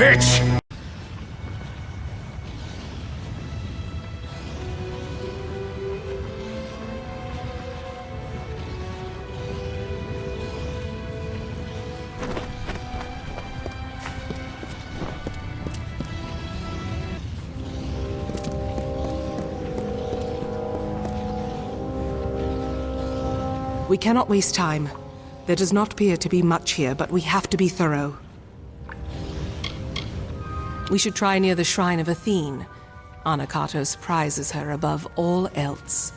bitch! We cannot waste time. There does not appear to be much here, but we have to be thorough. We should try near the Shrine of Athene. Anakatos prizes her above all else.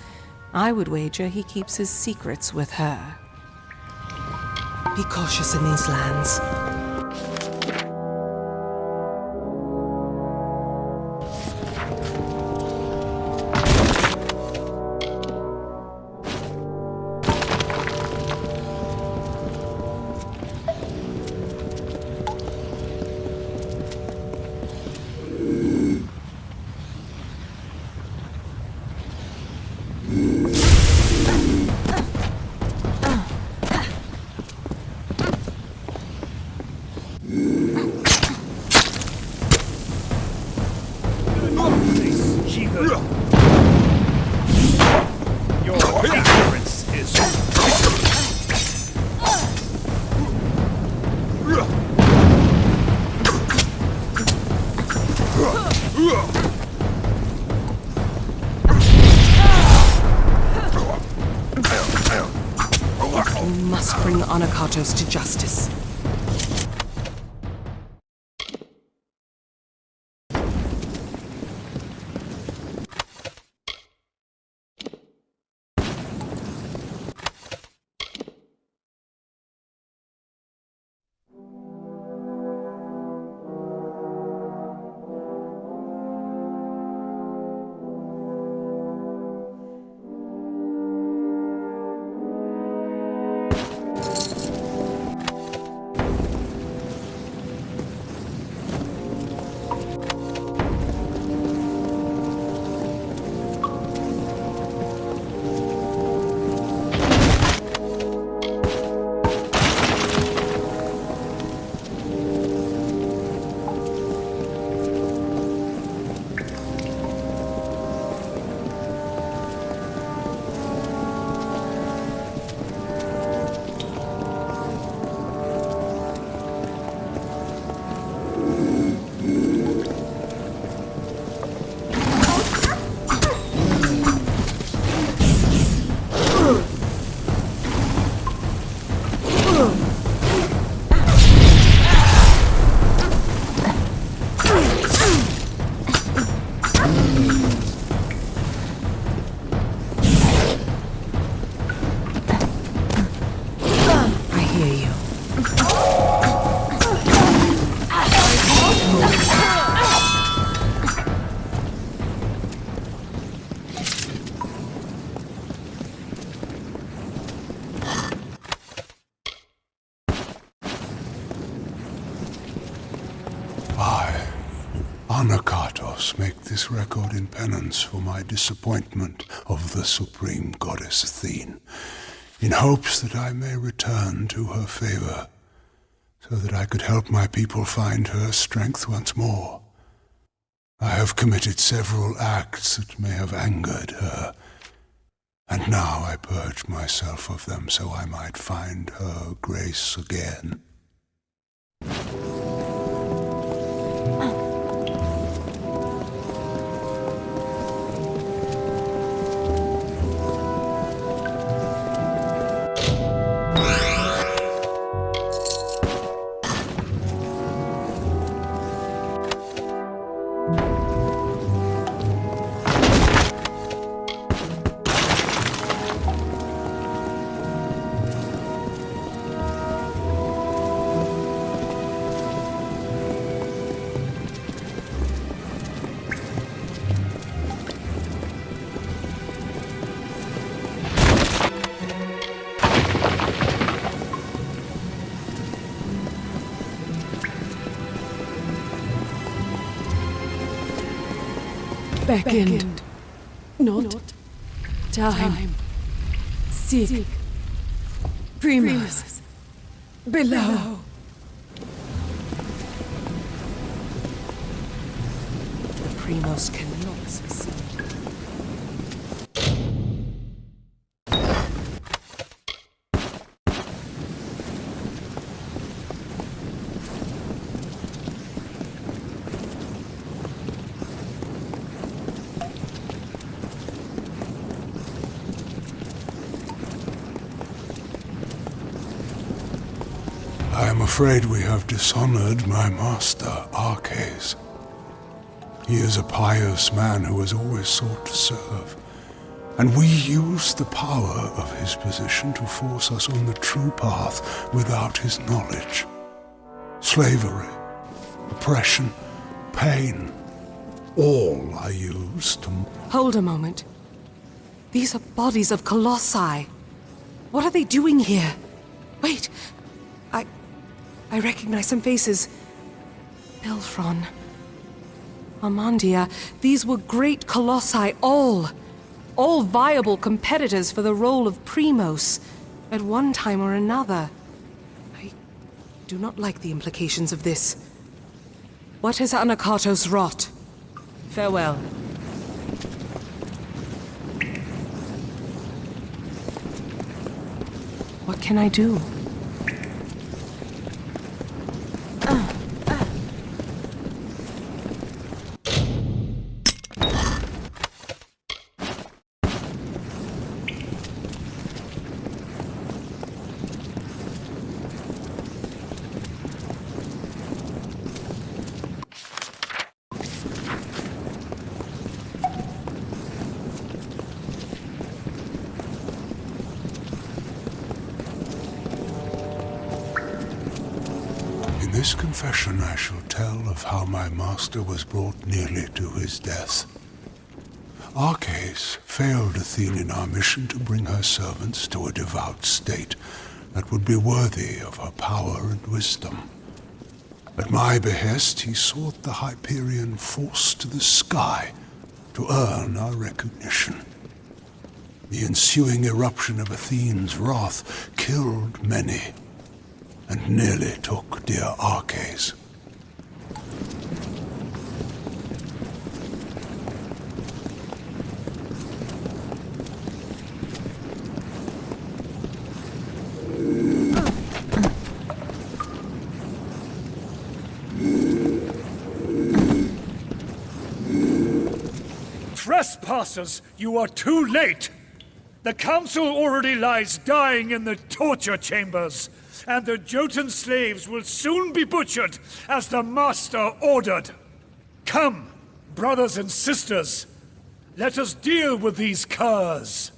I would wager he keeps his secrets with her. Be cautious in these lands. We must bring Anakatos to justice. Anakatos, make this record in penance for my disappointment of the supreme goddess Athene, in hopes that I may return to her favor, so that I could help my people find her strength once more. I have committed several acts that may have angered her, and now I purge myself of them so I might find her grace again. Beckoned, not time. Seek Primus below. Primos cannot succeed. I am afraid we have dishonored my master, Arcades. He is a pious man who has always sought to serve, and we use the power of his position to force us on the true path without his knowledge. Slavery, oppression, pain, all are used to... Hold a moment. These are bodies of colossi. What are they doing here? Wait, I recognize some faces. Bilfron, Amandia, these were great colossi, all viable competitors for the role of Primos at one time or another. I do not like the implications of this. What has Anakatos wrought? Farewell. What can I do? In this confession I shall tell of how my master was brought nearly to his death. Arcades failed Athene in our mission to bring her servants to a devout state that would be worthy of her power and wisdom. At my behest, he sought the Hyperion force to the sky to earn our recognition. The ensuing eruption of Athene's wrath killed many, and nearly took dear Arcades. Trespassers, you are too late! The Council already lies dying in the torture chambers, and the Jottun slaves will soon be butchered as the Master ordered. Come, brothers and sisters, let us deal with these curs.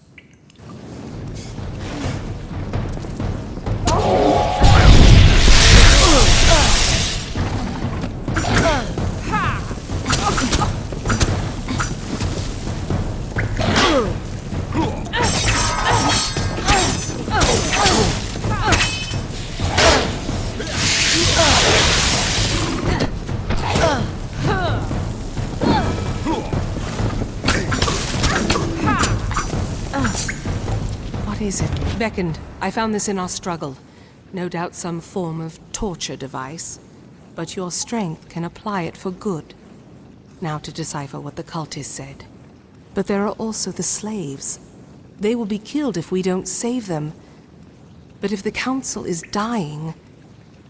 What is it? Beckoned. I found this in our struggle. No doubt some form of torture device. But your strength can apply it for good. Now to decipher what the cultist said. But there are also the slaves. They will be killed if we don't save them. But if the Council is dying,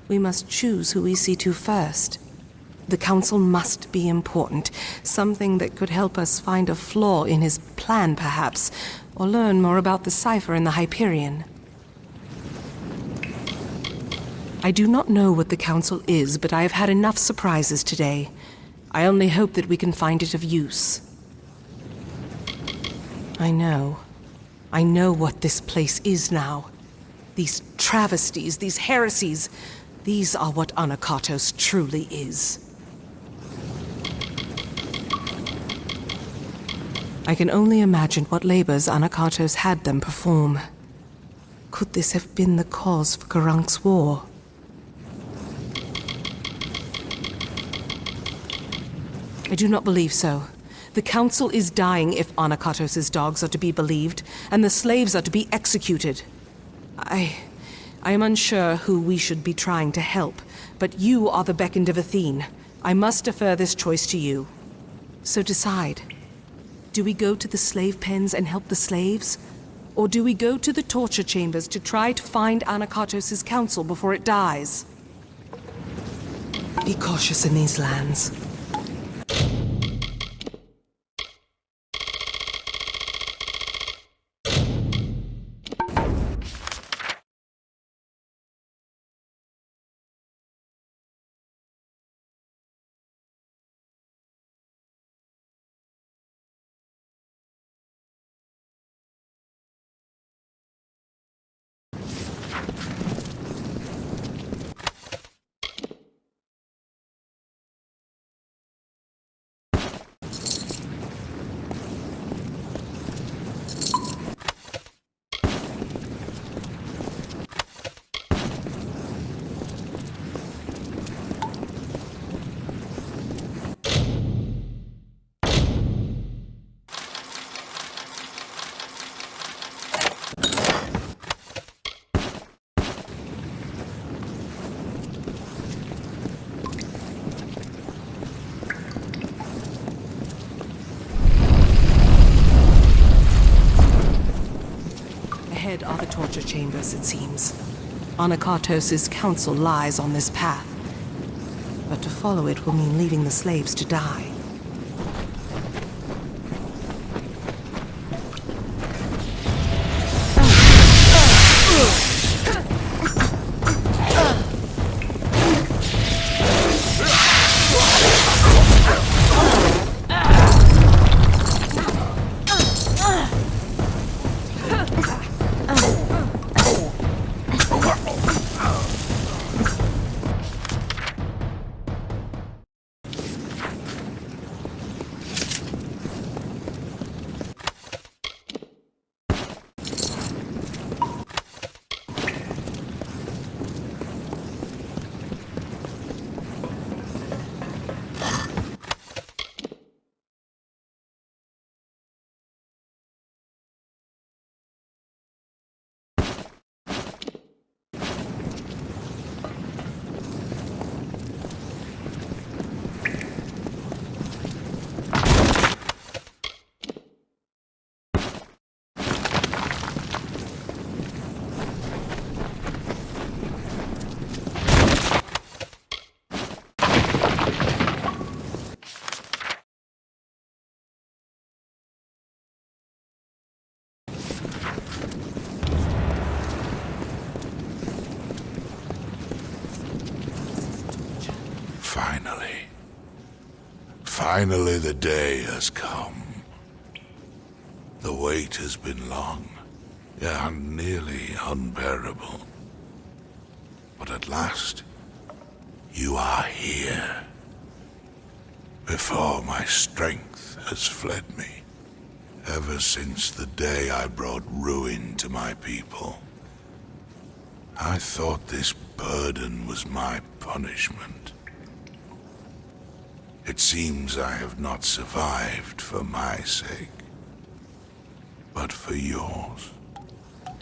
we must choose who we see to first. The Council must be important. Something that could help us find a flaw in his plan, perhaps, or learn more about the cipher in the Hyperion. I do not know what the Council is, but I have had enough surprises today. I only hope that we can find it of use. I know what this place is now. These travesties, these heresies, these are what Anakatos truly is. I can only imagine what labors Anakatos had them perform. Could this have been the cause for Gerank's war? I do not believe so. The Council is dying if Anakatos' dogs are to be believed, and the slaves are to be executed. I am unsure who we should be trying to help, but you are the beckoned of Athene. I must defer this choice to you. So decide. Do we go to the slave pens and help the slaves? Or do we go to the torture chambers to try to find Anakatos' counsel before it dies? Be cautious in these lands. Ahead are the torture chambers, it seems. Anakatos' counsel lies on this path. But to follow it will mean leaving the slaves to die. Finally, the day has come. The wait has been long, and nearly unbearable. But at last, you are here. Before my strength has fled me, ever since the day I brought ruin to my people. I thought this burden was my punishment. It seems I have not survived for my sake, but for yours.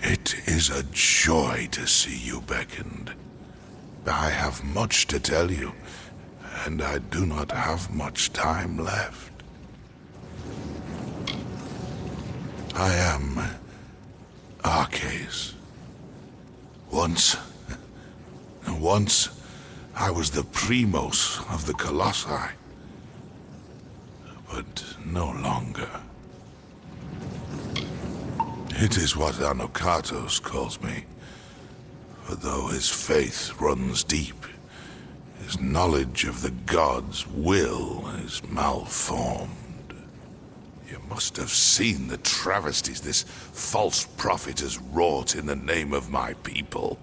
It is a joy to see you beckoned. I have much to tell you, and I do not have much time left. I am Arcas. Once I was the primos of the Colossi. But no longer. It is what Anakatos calls me. For though his faith runs deep, his knowledge of the gods' will is malformed. You must have seen the travesties this false prophet has wrought in the name of my people.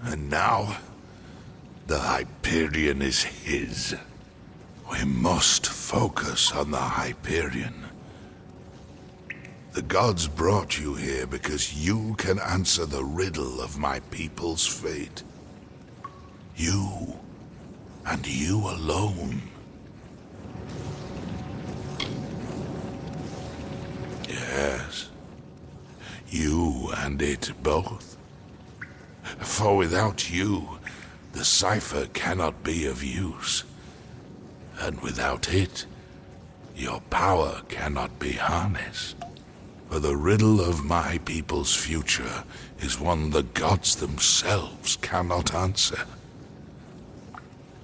And now, the Hyperion is his. We must focus on the Hyperion. The gods brought you here because you can answer the riddle of my people's fate. You, and you alone. Yes, you and it both. For without you, the cipher cannot be of use. and without it, your power cannot be harnessed. For the riddle of my people's future is one the gods themselves cannot answer.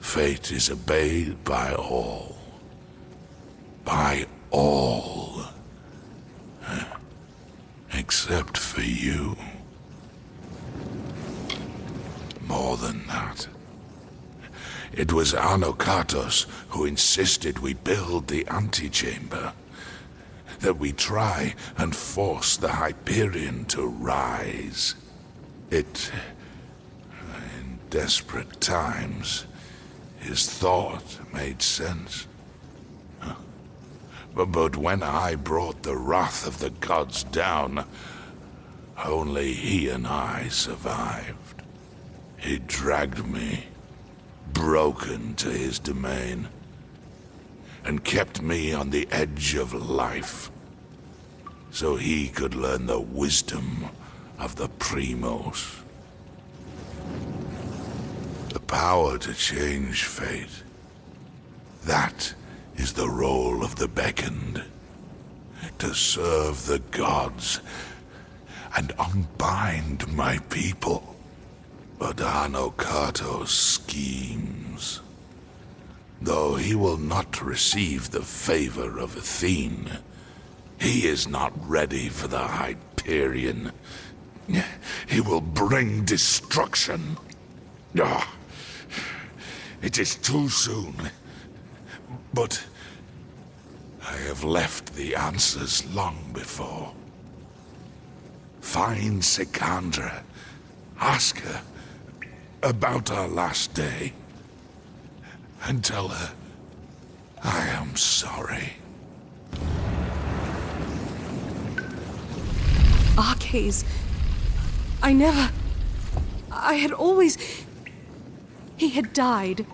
Fate is obeyed by all. By all. Except for you. More than that. It was Anakatos who insisted we build the antechamber. That we try and force the Hyperion to rise. It, in desperate times, his thought made sense. But when I brought the wrath of the gods down, only he and I survived. He dragged me, broken, to his domain, and kept me on the edge of life, so he could learn the wisdom of the Primos. The power to change fate. That is the role of the beckoned. To serve the gods and unbind my people. But Anakatos schemes. Though he will not receive the favor of Athene, he is not ready for the Hyperion. He will bring destruction. It is too soon. But I have left the answers long before. Find Sikandra. Ask her about our last day. And tell her I am sorry. Arcades. I had always... He had died.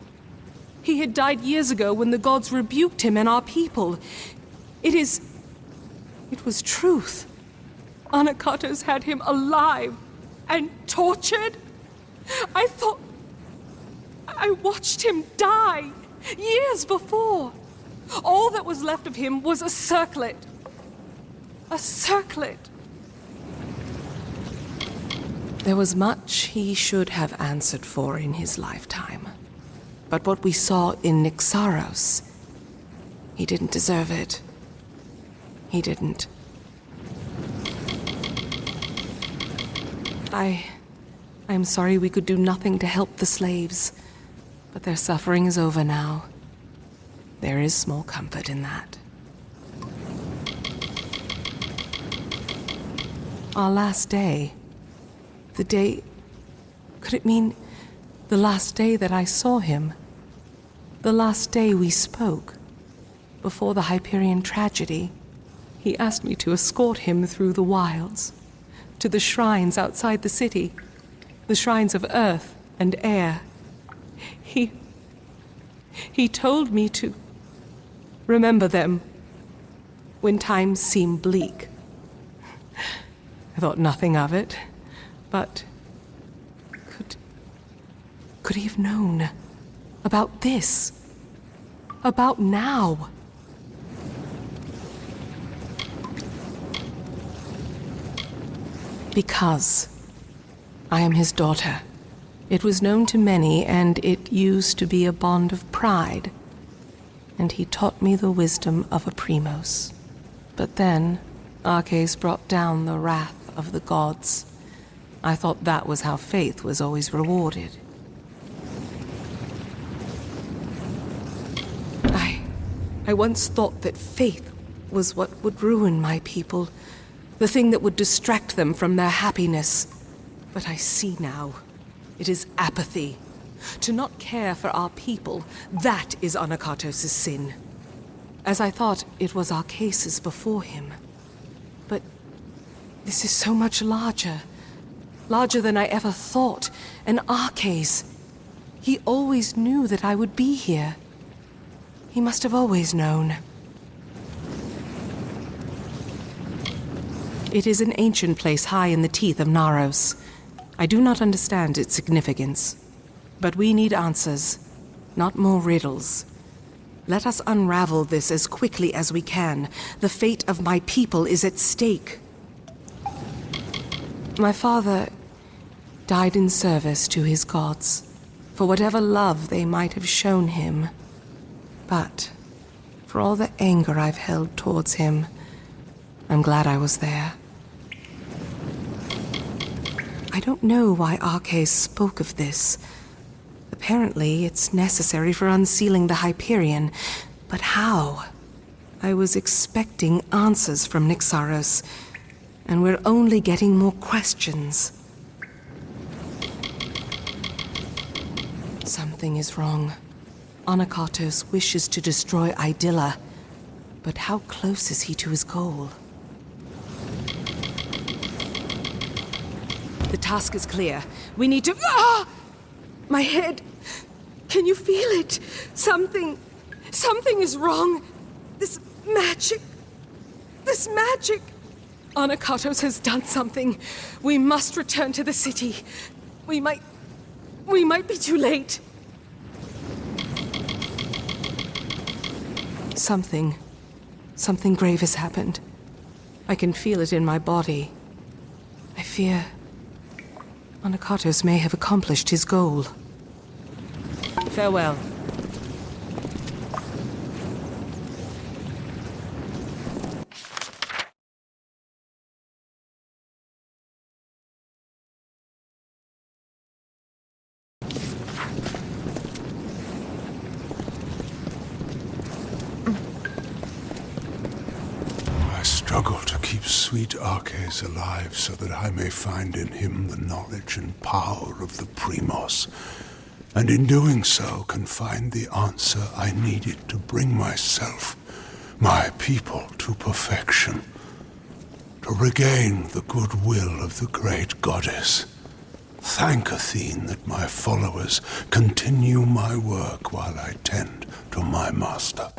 He had died years ago when the gods rebuked him and our people. It was truth. Anakatos had him alive and tortured. I watched him die years before. All that was left of him was a circlet. A circlet. There was much he should have answered for in his lifetime. But what we saw in Nyxaros, he didn't deserve it. He didn't. I'm sorry we could do nothing to help the slaves, but their suffering is over now. There is small comfort in that. Our last day. The day... Could it mean the last day that I saw him? The last day we spoke? Before the Hyperion tragedy? He asked me to escort him through the wilds, to the shrines outside the city, the shrines of earth and air. He told me to remember them when times seem bleak. I thought nothing of it, but could he have known about this? About now? Because I am his daughter. It was known to many, and it used to be a bond of pride. And he taught me the wisdom of a Primos. But then, Arches brought down the wrath of the gods. I thought that was how faith was always rewarded. I once thought that faith was what would ruin my people, the thing that would distract them from their happiness. But I see now, it is apathy. To not care for our people, that is Anakatos' sin. As I thought it was our cases before him. But this is so much larger. Larger than I ever thought. And Arches, he always knew that I would be here. He must have always known. It is an ancient place high in the teeth of Naros. I do not understand its significance. But we need answers, not more riddles. Let us unravel this as quickly as we can. The fate of my people is at stake. My father died in service to his gods, for whatever love they might have shown him. But for all the anger I've held towards him, I'm glad I was there. I don't know why Arcais spoke of this. Apparently, it's necessary for unsealing the Hyperion. But how? I was expecting answers from Nyxaros, and we're only getting more questions. Something is wrong. Anakatos wishes to destroy Idylla, but how close is he to his goal? The task is clear. We need to... Ah! My head! Can you feel it? Something is wrong. This magic... Anakatos has done something. We must return to the city. We might be too late. Something grave has happened. I can feel it in my body. I fear Anakatos may have accomplished his goal. Farewell. I struggle to keep sweet Arcais alive so that I may find in him the knowledge and power of the Primos, and in doing so can find the answer I needed to bring myself, my people, to perfection, to regain the goodwill of the great goddess. Thank Athene that my followers continue my work while I tend to my master.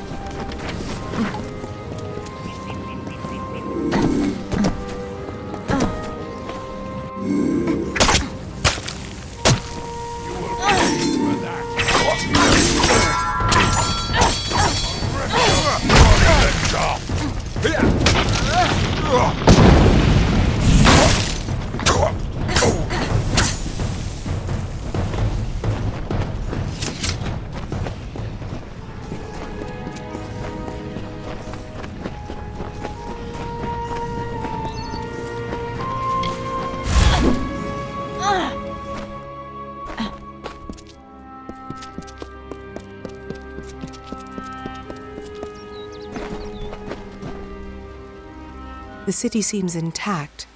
The city seems intact,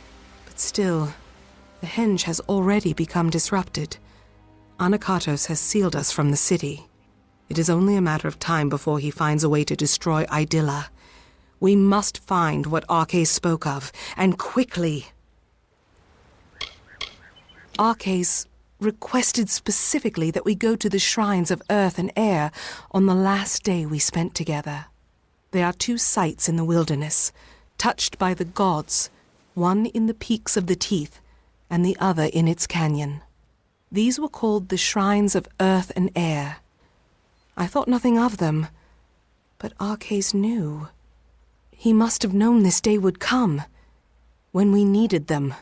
but still, the henge has already become disrupted. Anakatos has sealed us from the city. It is only a matter of time before he finds a way to destroy Idylla. We must find what Arcais spoke of, and quickly. Arcais requested specifically that we go to the shrines of earth and air on the last day we spent together. There are 2 sites in the wilderness, touched by the gods, one in the peaks of the Teeth, and the other in its canyon. These were called the Shrines of Earth and Air. I thought nothing of them, but Arcais knew. He must have known this day would come, when we needed them.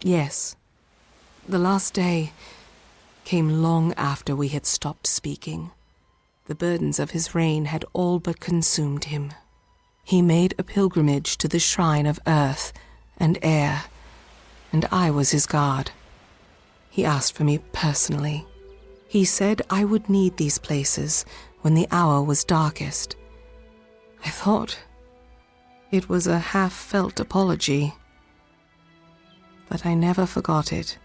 Yes, the last day came long after we had stopped speaking. The burdens of his reign had all but consumed him. He made a pilgrimage to the shrine of earth and air, and I was his guard. He asked for me personally. He said I would need these places when the hour was darkest. I thought it was a half-felt apology, but I never forgot it,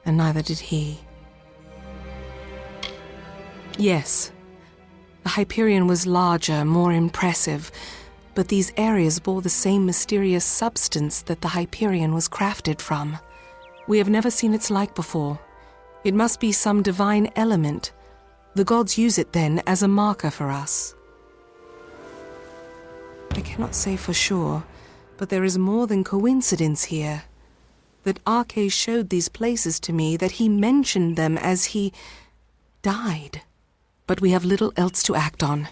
and neither did he. Yes, the Hyperion was larger, more impressive, but these areas bore the same mysterious substance that the Hyperion was crafted from. We have never seen its like before. It must be some divine element. The gods use it then as a marker for us. I cannot say for sure, but there is more than coincidence here. That Arcais showed these places to me, that he mentioned them as he... died. But we have little else to act on,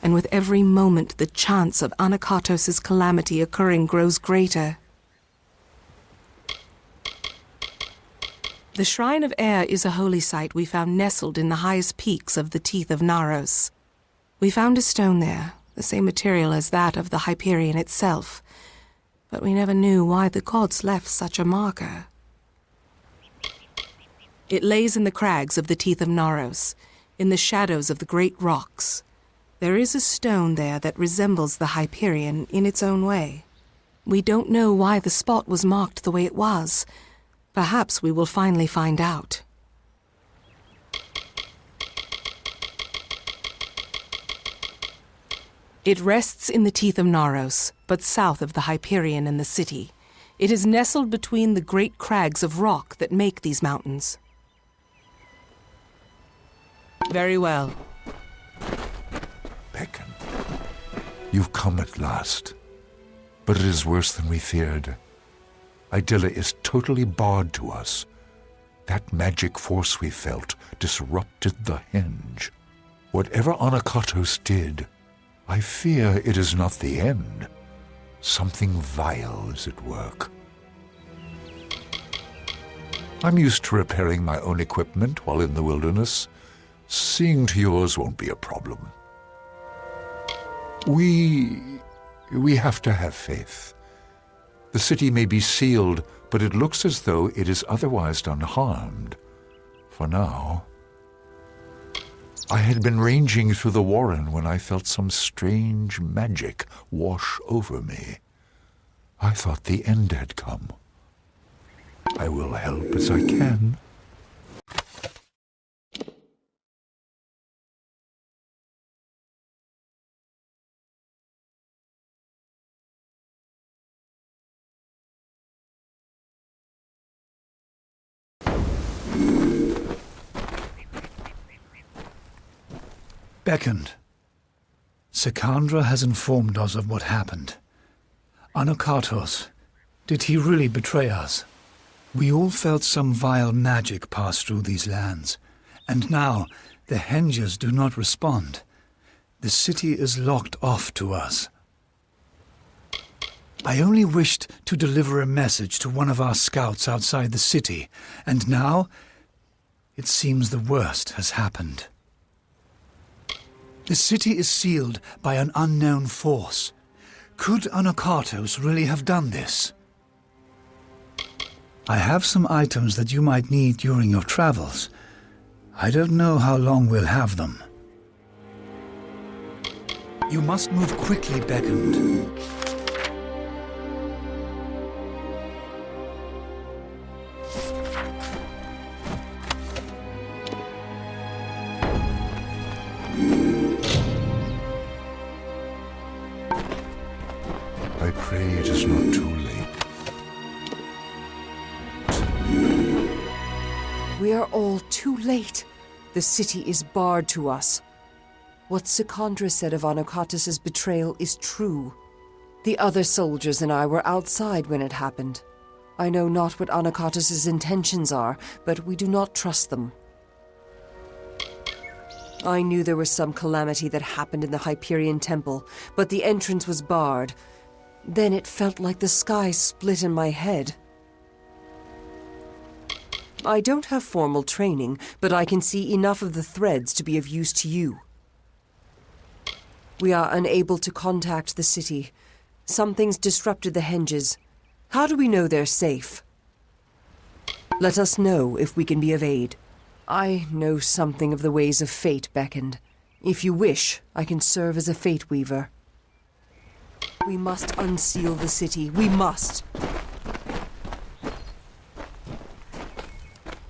and with every moment the chance of Anakatos' calamity occurring grows greater. The Shrine of Air is a holy site we found nestled in the highest peaks of the teeth of Naros. We found a stone there, the same material as that of the Hyperion itself, but we never knew why the gods left such a marker. It lays in the crags of the teeth of Naros, in the shadows of the great rocks. There is a stone there that resembles the Hyperion in its own way. We don't know why the spot was marked the way it was. Perhaps we will finally find out. It rests in the teeth of Naros, but south of the Hyperion and the city. It is nestled between the great crags of rock that make these mountains. Very well. Beckon, you've come at last. But it is worse than we feared. Idilla is totally barred to us. That magic force we felt disrupted the henge. Whatever Anakatos did, I fear it is not the end. Something vile is at work. I'm used to repairing my own equipment while in the wilderness. Seeing to yours won't be a problem. We have to have faith. The city may be sealed, but it looks as though it is otherwise unharmed. For now. I had been ranging through the warren when I felt some strange magic wash over me. I thought the end had come. I will help as I can. Beckoned. Sekandra has informed us of what happened. Anakatos, did he really betray us? We all felt some vile magic pass through these lands, and now the henges do not respond. The city is locked off to us. I only wished to deliver a message to one of our scouts outside the city, and now it seems the worst has happened. The city is sealed by an unknown force. Could Anakatos really have done this? I have some items that you might need during your travels. I don't know how long we'll have them. You must move quickly, Beckoned. I pray it is not too late. We are all too late. The city is barred to us. What Sekandra said of Anakatos' betrayal is true. The other soldiers and I were outside when it happened. I know not what Anakatos' intentions are, but we do not trust them. I knew there was some calamity that happened in the Hyperion Temple, but the entrance was barred. Then it felt like the sky split in my head. I don't have formal training, but I can see enough of the threads to be of use to you. We are unable to contact the city. Something's disrupted the henges. How do we know they're safe? Let us know if we can be of aid. I know something of the ways of fate, Beckoned. If you wish, I can serve as a fate weaver. We must unseal the city. We must.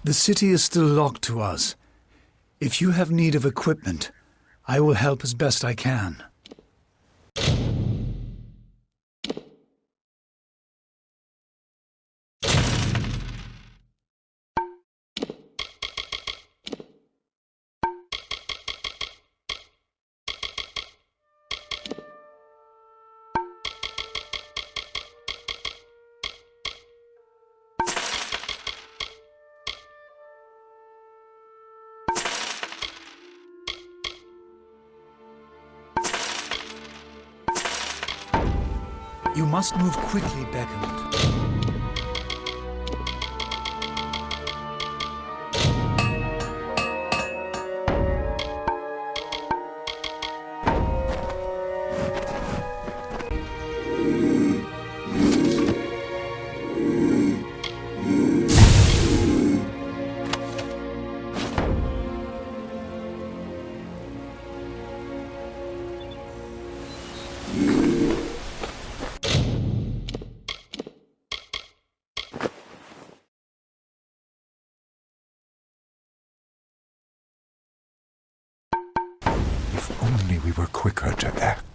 The city is still locked to us. If you have need of equipment, I will help as best I can. You must move quickly, Beckoned. If only we were quicker to act.